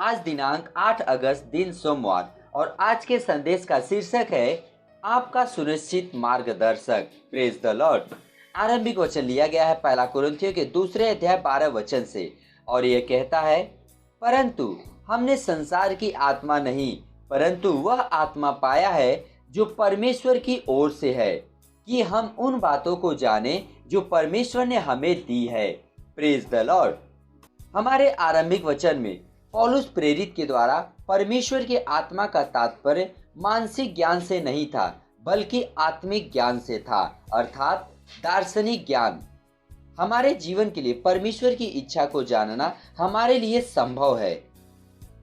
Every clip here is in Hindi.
आज दिनांक 8 अगस्त दिन सोमवार और आज के संदेश का शीर्षक है आपका सुनिश्चित मार्गदर्शक। Praise the Lord. आरंभिक वचन लिया गया है पहला कुरिन्थियों के 2 अध्याय 12 वचन से और यह कहता है, परंतु हमने संसार की आत्मा नहीं परंतु वह आत्मा पाया है जो परमेश्वर की ओर से है, कि हम उन बातों को जाने जो परमेश्वर ने हमें दी है। Praise the Lord. हमारे आरंभिक वचन में पौलुस प्रेरित के द्वारा परमेश्वर के आत्मा का तात्पर्य मानसिक ज्ञान से नहीं था बल्कि आत्मिक ज्ञान से था, अर्थात दार्शनिक ज्ञान। हमारे जीवन के लिए परमेश्वर की इच्छा को जानना हमारे लिए संभव है।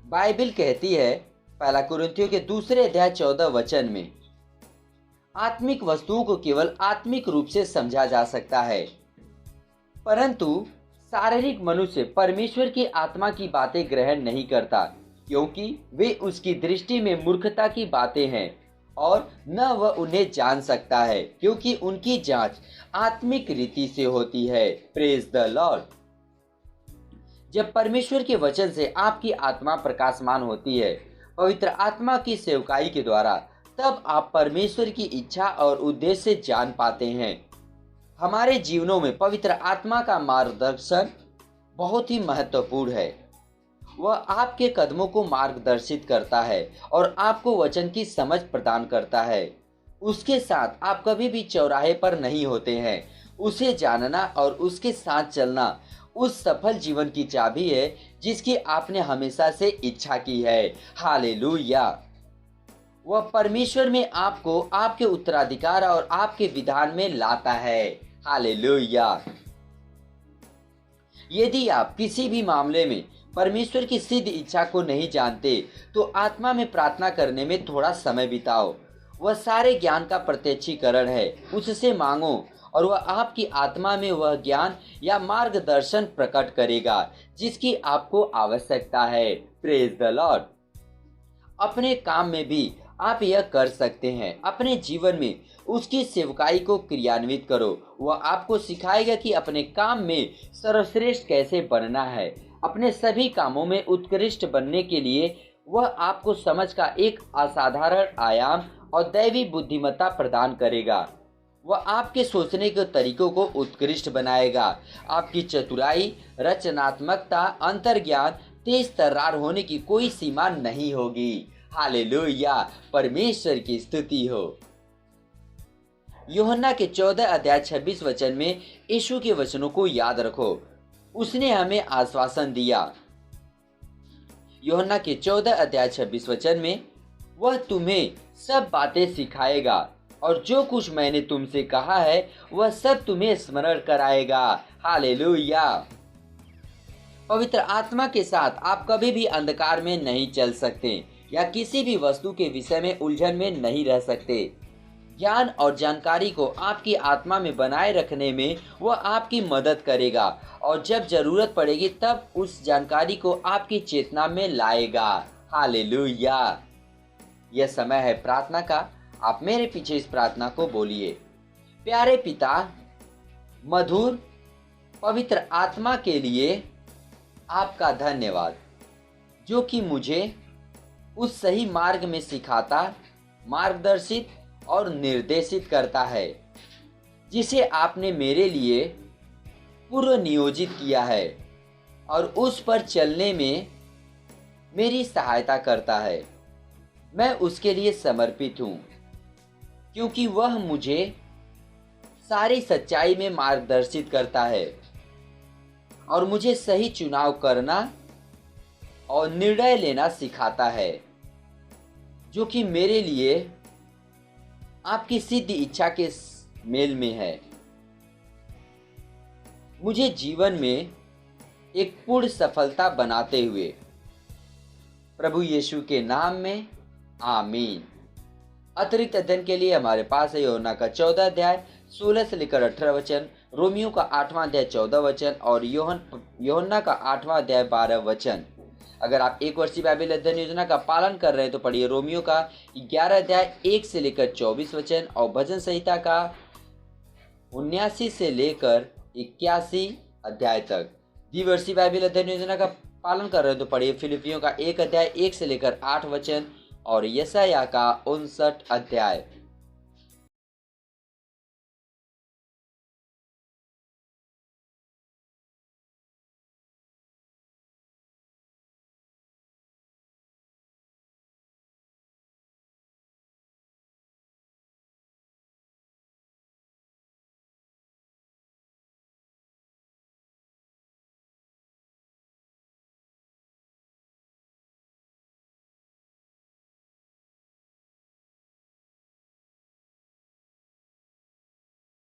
बाइबल कहती है पहला कुरिन्थियों के 2 अध्याय 14 वचन में, आत्मिक वस्तुओं को केवल आत्मिक रूप से समझा जा सकता है, परंतु शारीरिक मनुष्य परमेश्वर की आत्मा की बातें ग्रहण नहीं करता, क्योंकि वे उसकी दृष्टि में मूर्खता की बातें हैं और न वह उन्हें जान सकता है, क्योंकि उनकी जांच आत्मिक रीति से होती है। Praise the Lord. जब परमेश्वर के वचन से आपकी आत्मा प्रकाशमान होती है पवित्र आत्मा की सेवकाई के द्वारा, तब आप परमेश्वर की इच्छा और उद्देश्य जान पाते हैं। हमारे जीवनों में पवित्र आत्मा का मार्गदर्शन बहुत ही महत्वपूर्ण है। वह आपके कदमों को मार्गदर्शित करता है और आपको वचन की समझ प्रदान करता है। उसके साथ आप कभी भी चौराहे पर नहीं होते हैं। उसे जानना और उसके साथ चलना उस सफल जीवन की चाबी है जिसकी आपने हमेशा से इच्छा की है। हालेलुया। वह परमेश्वर में आपको आपके उत्तराधिकार और आपके विधान में लाता है। हालेलुया। यदि आप किसी भी मामले में परमेश्वर की सिद्ध इच्छा को नहीं जानते तो आत्मा में प्रार्थना करने में थोड़ा समय बिताओ। वह सारे ज्ञान का प्रत्यक्षीकरण है। उससे मांगो और वह आपकी आत्मा में वह ज्ञान या मार्गदर्शन प्रकट करेगा जिसकी आपको आवश्यकता है। Praise the Lord. अपने काम में भी आप यह कर सकते हैं। अपने जीवन में उसकी सेवकाई को क्रियान्वित करो। वह आपको सिखाएगा कि अपने काम में सर्वश्रेष्ठ कैसे बनना है। अपने सभी कामों में उत्कृष्ट बनने के लिए वह आपको समझ का एक असाधारण आयाम और दैवी बुद्धिमत्ता प्रदान करेगा। वह आपके सोचने के तरीकों को उत्कृष्ट बनाएगा। आपकी चतुराई, रचनात्मकता, अंतर्ज्ञान, तेज तर्रार होने की कोई सीमा नहीं होगी। हालेलुया। परमेश्वर की स्तुति हो। यूहन्ना के 14 अध्याय 26 वचन में यीशु के वचनों को याद रखो। उसने हमें आश्वासन दिया। यूहन्ना के 14 अध्याय 26 वचन में, वह तुम्हें सब बातें सिखाएगा और जो कुछ मैंने तुमसे कहा है वह सब तुम्हें स्मरण कराएगा। हालेलुया। पवित्र आत्मा के साथ आप कभी भी अंधकार में नहीं चल सकते या किसी भी वस्तु के विषय में उलझन में नहीं रह सकते। ज्ञान और जानकारी को आपकी आत्मा में बनाए रखने में वह आपकी मदद करेगा और जब जरूरत पड़ेगी तब उस जानकारी को आपकी चेतना में लाएगा। हालेलुया। यह समय है प्रार्थना का। आप मेरे पीछे इस प्रार्थना को बोलिए। प्यारे पिता, मधुर पवित्र आत्मा के लिए आपका धन्यवाद, जो कि मुझे उस सही मार्ग में सिखाता, मार्गदर्शित और निर्देशित करता है जिसे आपने मेरे लिए पूर्व नियोजित किया है और उस पर चलने में मेरी सहायता करता है। मैं उसके लिए समर्पित हूँ क्योंकि वह मुझे सारी सच्चाई में मार्गदर्शित करता है और मुझे सही चुनाव करना और निर्णय लेना सिखाता है, जो कि मेरे लिए आपकी सिद्ध इच्छा के मेल में है। मुझे जीवन में एक पूर्ण सफलता बनाते हुए प्रभु यीशु के नाम में, आमीन। अतिरिक्त अध्ययन के लिए हमारे पास है यूहन्ना का 14 अध्याय 16 से लेकर 18 वचन, रोमियो का 8वां अध्याय 14 वचन और यूहन्ना का 8वां अध्याय 12 वचन। अगर आप एक वर्षीय बाइबल अध्ययन योजना का पालन कर रहे हैं तो पढ़िए रोमियो का 11 अध्याय 1 से लेकर 24 वचन और भजन संहिता का 79 से लेकर 81 अध्याय तक। द्विवर्षीय बाइबल अध्ययन योजना का पालन कर रहे हो तो पढ़िए फिलिपियों का 1 अध्याय 1 से लेकर 8 वचन और यशायाह का 59 अध्याय।